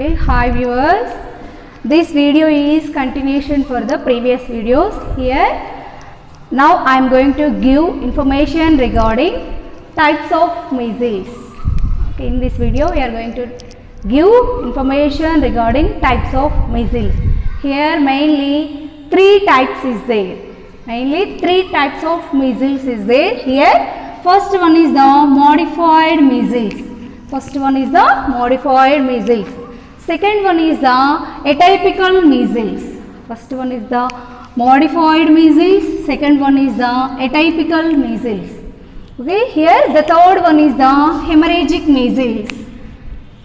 Hi viewers, this video is continuation for the previous videos. Here now I am going to give information regarding types of measles. Okay, in this video we are going to give information regarding types of measles. Here mainly three types is there. Mainly three types of measles is there. Here first one is the modified measles. First one is the modified measles. Second one is the atypical measles. First one is the modified measles. Second one is the atypical measles. Okay, here the third one is the hemorrhagic measles.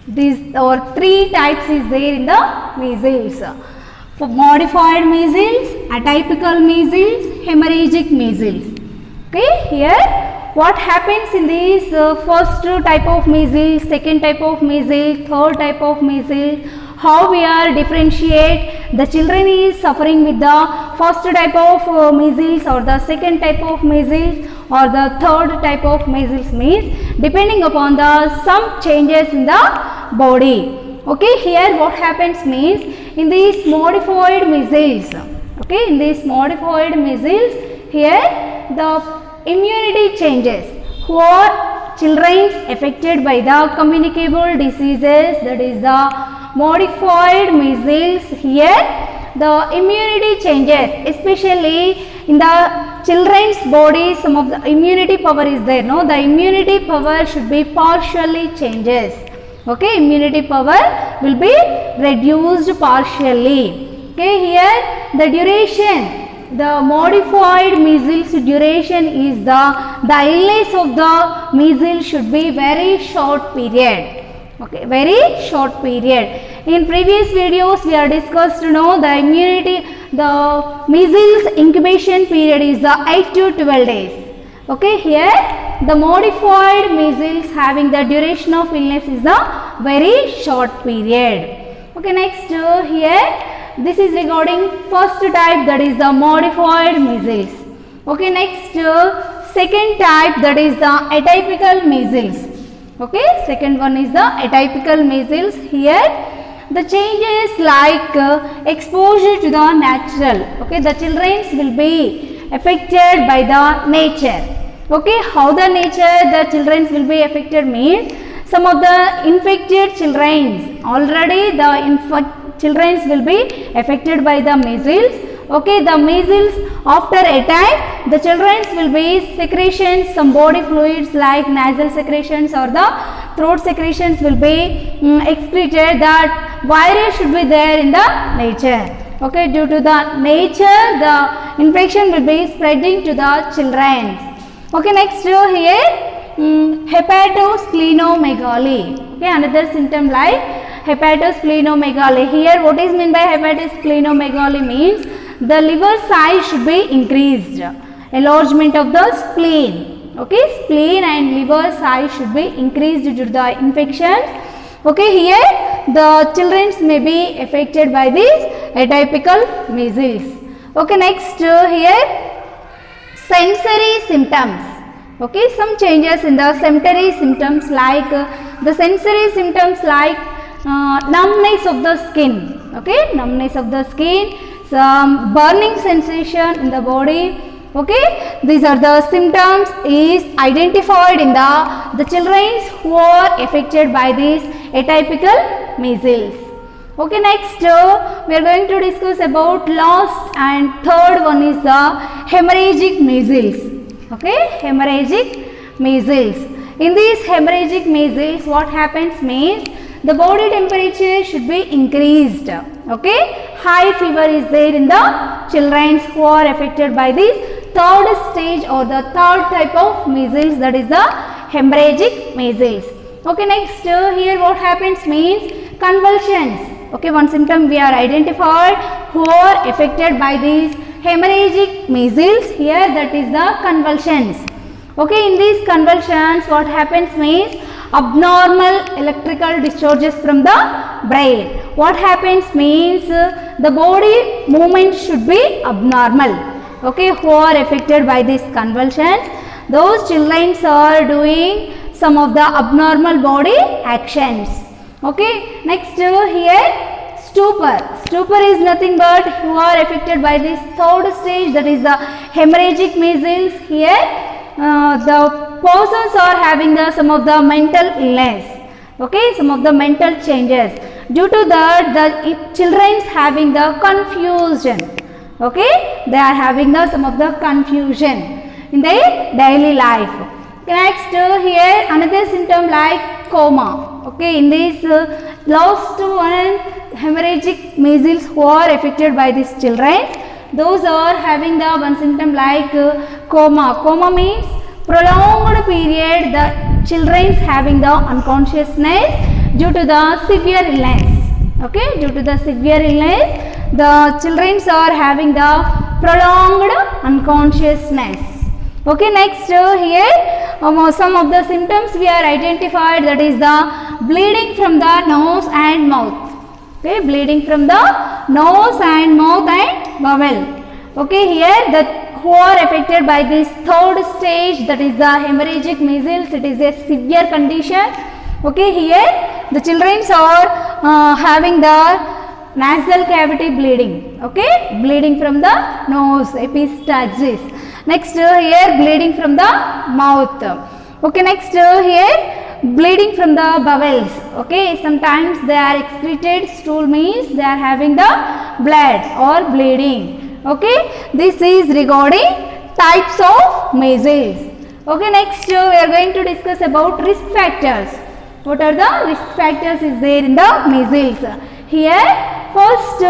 These are three types is there in the measles. For modified measles, atypical measles, hemorrhagic measles. Okay, here what happens in this first type of measles, second type of measles, third type of measles, how we are differentiate the children is suffering with the first type of measles or the second type of measles or the third type of measles means depending upon the some changes in the body. Okay, here what happens means in these modified measles, okay, in these modified measles, here the immunity changes. Who are children affected by the communicable diseases, that is the modified measles, here the immunity changes, especially in the children's body some of the immunity power is there, no, the immunity power should be partially changes. Okay, immunity power will be reduced partially. Okay, here the duration, the modified measles duration is the illness of the measles should be very short period. Okay, very short period. In previous videos we are discussed to know the immunity, the measles incubation period is the 8 to 12 days. Okay, here the modified measles having the duration of illness is the very short period. Okay, next here this is regarding first type, that is the modified measles. Okay, next second type, that is the atypical measles. Okay, second one is the atypical measles. Here the changes like exposure to the natural. Okay, the children will be affected by the nature. Okay, how the nature the children will be affected means some of the infected children already the children will be affected by the measles. Okay, the measles after a time the children will be secretions, some body fluids like nasal secretions or the throat secretions will be excreted. That virus should be there in the nature. Okay, due to the nature the infection will be spreading to the children. Okay, next here hepatosplenomegaly. Okay, another symptom like hepatosplenomegaly. Here what is meant by hepatosplenomegaly means the liver size should be increased, enlargement of the spleen. Okay, spleen and liver size should be increased due to the infections. Okay, here the children may be affected by these atypical measles. Okay, next here sensory symptoms. Okay, some changes in the sensory symptoms like the sensory symptoms like numbness of the skin. Okay, numbness of the skin, some burning sensation in the body. Okay, these are the symptoms is identified in the children who are affected by these atypical measles. Okay, next we are going to discuss about last and third one is the hemorrhagic measles. Okay, hemorrhagic measles. In these hemorrhagic measles what happens means the body temperature should be increased. Okay, high fever is there in the children who are affected by this third stage or the third type of measles, that is the hemorrhagic measles. Okay, next here what happens means convulsions. Okay, one symptom we are identified who are affected by these hemorrhagic measles, here that is the convulsions. Okay, in these convulsions what happens means abnormal electrical discharges from the brain. What happens means the body movement should be abnormal. Okay, who are affected by these convulsions, those children are doing some of the abnormal body actions. Okay, next here stupor. Stupor is nothing but who are affected by this third stage, that is the hemorrhagic measles. Here the persons are having some of the mental illness, okay, some of the mental changes. Due to that, the children having the confusion, okay, they are having some of the confusion in their daily life. Next here another symptom like coma. Okay, in this last one, hemorrhagic measles who are affected by these children, those are having the one symptom like coma. Coma means prolonged period the children having the unconsciousness due to the severe illness. Okay, due to the severe illness, the children are having the prolonged unconsciousness. Okay, next here some of the symptoms we are identified, that is the bleeding from the nose and mouth. Okay, bleeding from the nose and mouth and bowel. Okay, here the who are affected by this third stage, that is the hemorrhagic measles, it is a severe condition. Okay, here the children are having the nasal cavity bleeding. Okay, bleeding from the nose, epistaxis. Next here bleeding from the mouth. Okay, next here bleeding from the bowels. Okay, sometimes they are excreted stool, means they are having the blood or bleeding. Okay, this is regarding types of measles. Okay, next we are going to discuss about risk factors. What are the risk factors is there in the measles? Here first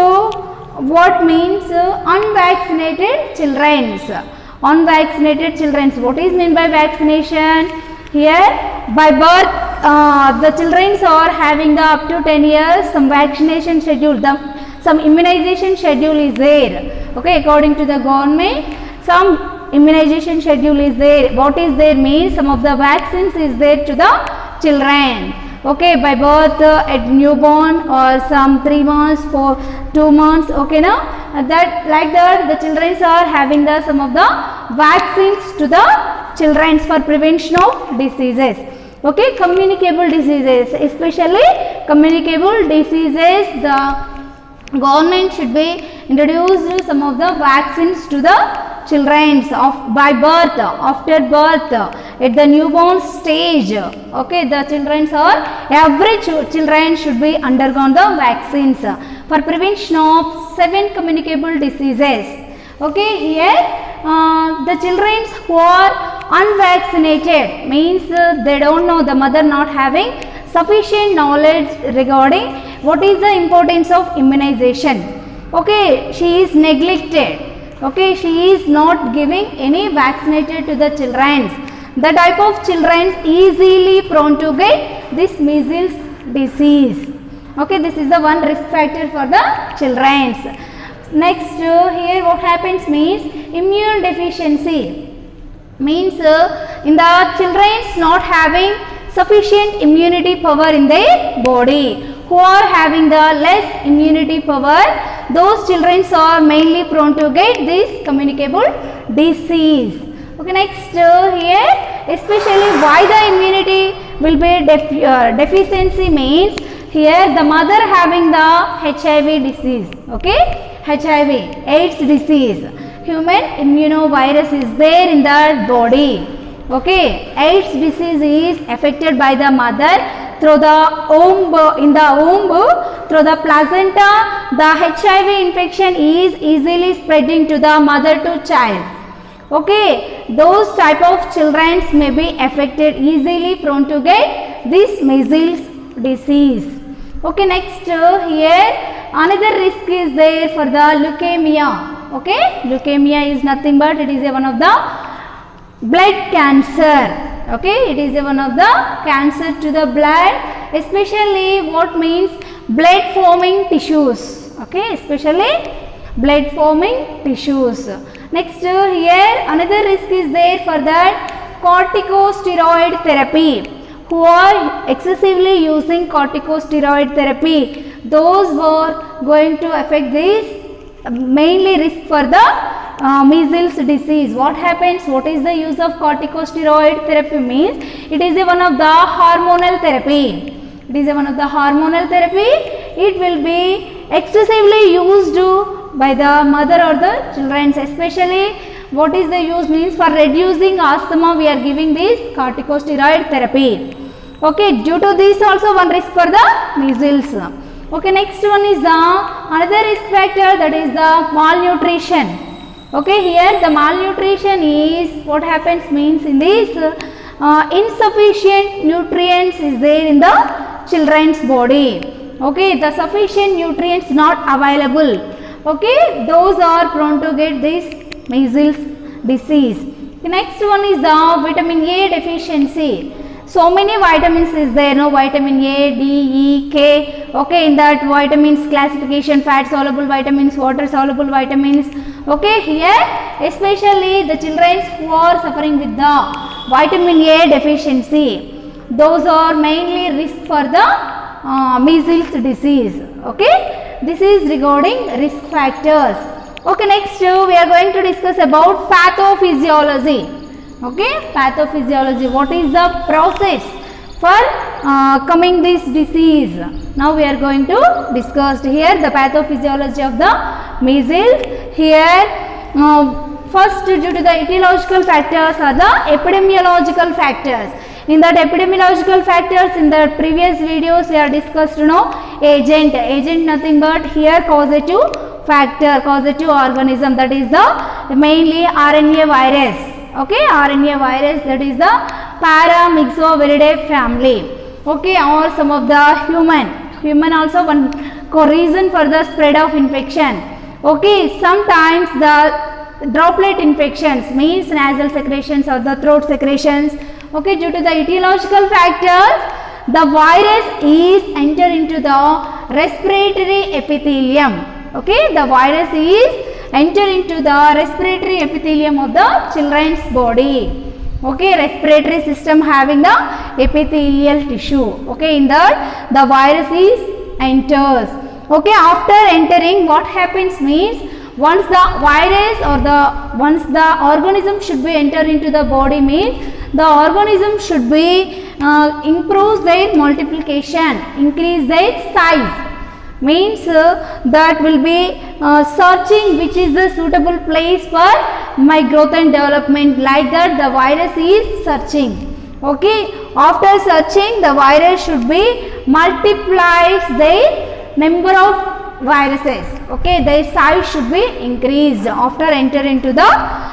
what means unvaccinated children. Unvaccinated children, what is meant by vaccination? Here by birth the children are having the up to 10 years some vaccination schedule, some immunization schedule is there. Okay, according to the government some immunization schedule is there. What is there means some of the vaccines is there to the children. Okay, by birth at newborn or some 3 months for 2 months. Okay, now that like that the children are having the some of the vaccines to the children for prevention of diseases. Okay, communicable diseases, especially communicable diseases, the government should be introduced some of the vaccines to the children of by birth, after birth, at the newborn stage. Okay, the children are every children should be undergone the vaccines for prevention of 7 communicable diseases. Okay, here the children who are unvaccinated means they don't know, the mother not having sufficient knowledge regarding what is the importance of immunization. Okay, she is neglected. Okay, she is not giving any vaccinated to the children. The type of children easily prone to get this measles disease. Okay, this is the one risk factor for the children. Next here what happens means immune deficiency, means in the children not having sufficient immunity power in their body. Who are having the less immunity power, those children are mainly prone to get this communicable disease. Okay, next here especially why the immunity will be deficiency means here the mother having the HIV disease. Okay, HIV, AIDS disease, human immunovirus is there in the body. Okay, AIDS disease is affected by the mother through the womb, in the womb, through the placenta. The HIV infection is easily spreading to the mother to child. Okay, those type of children may be affected, easily prone to get this measles disease. Okay, next here another risk is there for the leukemia. Okay, leukemia is nothing but it is one of the blood cancer. Okay, it is one of the cancer to the blood, especially what means blood forming tissues. Okay, especially blood forming tissues. Next here another risk is there for that corticosteroid therapy. Who are excessively using corticosteroid therapy, those were going to affect this mainly risk for the measles disease. What happens? What is the use of corticosteroid therapy means? It is one of the hormonal therapy. It is one of the hormonal therapy. It will be excessively used by the mother or the children, especially what is the use means for reducing asthma we are giving this corticosteroid therapy. Okay, due to this also one risk for the measles. Okay, next one is the another risk factor, that is the malnutrition. Okay, here the malnutrition is what happens means in this insufficient nutrients is there in the children's body. Okay, the sufficient nutrients not available. Okay, those are prone to get this measles disease. The next one is the vitamin A deficiency. So many vitamins is there, no, vitamin A, D, E, K. Okay, in that vitamins classification, fat soluble vitamins, water soluble vitamins. Okay, here especially the children who are suffering with the vitamin A deficiency, those are mainly risk for the measles disease. Okay, this is regarding risk factors. Okay, next we are going to discuss about pathophysiology. Okay, pathophysiology, what is the process for coming this disease? Now we are going to discuss here the pathophysiology of the measles. Here first, due to the etiological factors are the epidemiological factors. In that epidemiological factors, in the previous videos we are discussed, agent nothing but here causative factor, causative organism, that is the mainly RNA virus. Okay, RNA virus, that is the Paramyxoviridae family. Okay, or some of the human also one reason for the spread of infection. Okay, sometimes the droplet infections means nasal secretions or the throat secretions. Okay, due to the etiological factors, the virus is enter into the respiratory epithelium. Okay, the virus is enter into the respiratory epithelium of the children's body. Okay, respiratory system having the epithelial tissue. Okay, in that the virus is enters. Okay, after entering, what happens means once the virus or once the organism should be enter into the body means the organism should be improves their multiplication, increase their size. Means that will be searching which is the suitable place for my growth and development, like that the virus is searching. Okay, after searching the virus should be multiplies their number of viruses. Okay, their size should be increased after enter into the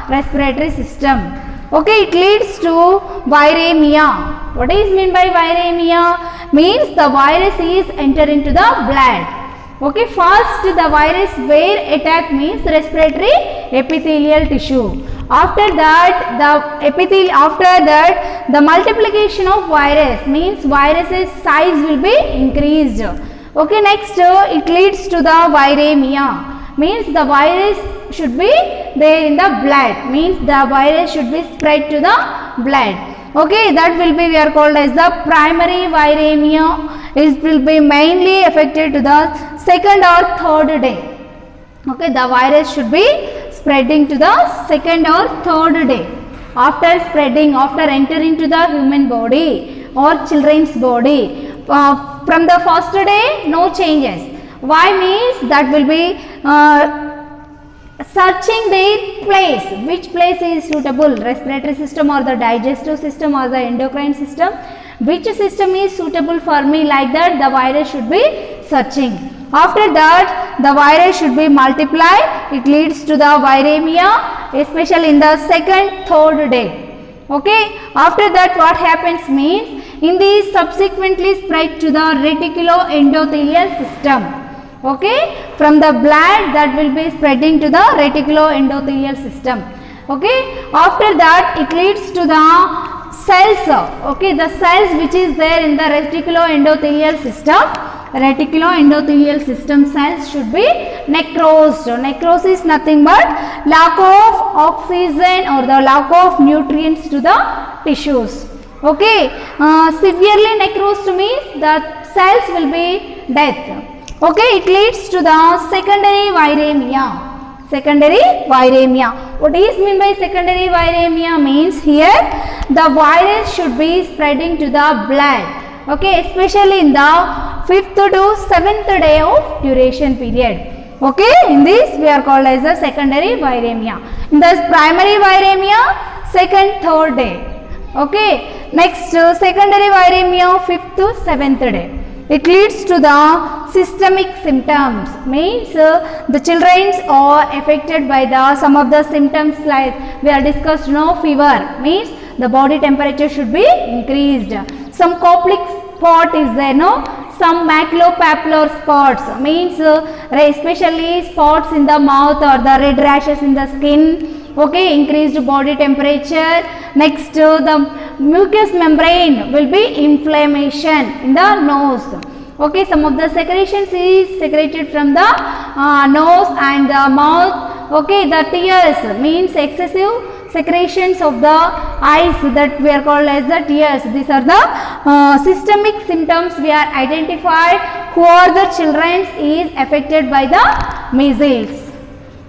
respiratory system. Okay, it leads to viremia. What is mean by viremia? Means the virus is enter into the blood. Okay, first the virus where attack means respiratory epithelial tissue. After that the multiplication of virus means virus's size will be increased. Okay, next it leads to the viremia. Means the virus should be there in the blood, means the virus should be spread to the blood. Okay, that will be we are called as the primary viremia. It will be mainly affected to the second or third day. Okay, the virus should be spreading to the second or third day. After spreading, after entering to the human body or children's body, from the first day no changes. Why means that will be searching their place, which place is suitable, respiratory system or the digestive system or the endocrine system, which system is suitable for me, like that the virus should be searching. After that the virus should be multiplied, it leads to the viremia, especially in the second, third day. Okay, after that what happens means in these subsequently spread to the reticuloendothelial system. Okay, from the blood that will be spreading to the reticuloendothelial system. Okay, after that it leads to the cells. Okay, the cells which is there in the reticuloendothelial system, reticuloendothelial system cells should be necrosed. Necrosis is nothing but lack of oxygen or the lack of nutrients to the tissues. Okay, severely necrosed means the cells will be death. Okay, it leads to the secondary viremia. Secondary viremia. What is mean by secondary viremia means here the virus should be spreading to the blood. Okay, especially in the 5th to 7th day of duration period. Okay, in this we are called as the secondary viremia. In the primary viremia, 2nd, 3rd day. Okay, next secondary viremia 5th to 7th day. It leads to the systemic symptoms, means the children are affected by the some of the symptoms like we are discussed, no, fever, means the body temperature should be increased. Some complex spot is there, no, some maculopapular spots, means especially spots in the mouth or the red rashes in the skin. Okay, increased body temperature. Next, the mucous membrane will be inflammation in the nose. Okay, some of the secretions is secreted from the nose and the mouth. Okay, the tears means excessive secretions of the eyes, that we are called as the tears. These are the systemic symptoms we are identified who are the children is affected by the measles.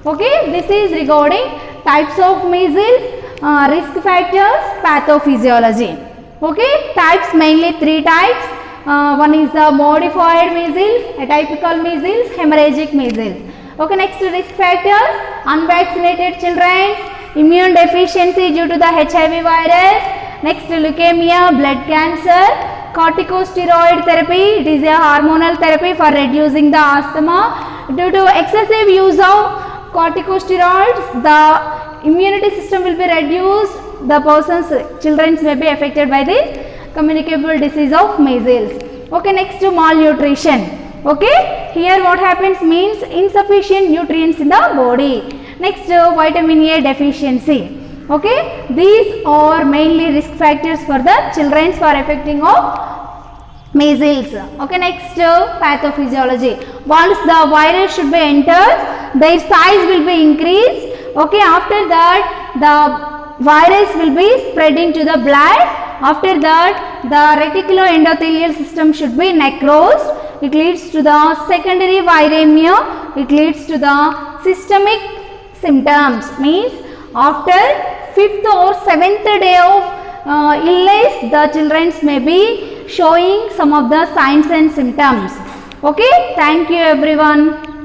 Okay, this is regarding types of measles, risk factors, pathophysiology. Okay, types mainly 3 types. One is the modified measles, atypical measles, hemorrhagic measles. Okay, next risk factors: unvaccinated children, immune deficiency due to the HIV virus. Next, leukemia, blood cancer, corticosteroid therapy. It is a hormonal therapy for reducing the asthma. Due to excessive use of corticosteroids, the immunity system will be reduced. The children may be affected by this communicable disease of measles. Okay, next to malnutrition. Okay, here what happens means insufficient nutrients in the body. Next, vitamin A deficiency. Okay, these are mainly risk factors for the children for affecting of measles. Okay, next, pathophysiology. Once the virus should be entered, their size will be increased. Okay, after that the virus will be spreading to the blood. After that the reticuloendothelial system should be necrosed. It leads to the secondary viremia. It leads to the systemic symptoms, means after 5th or 7th day of illness, the children may be showing some of the signs and symptoms. Okay, thank you everyone.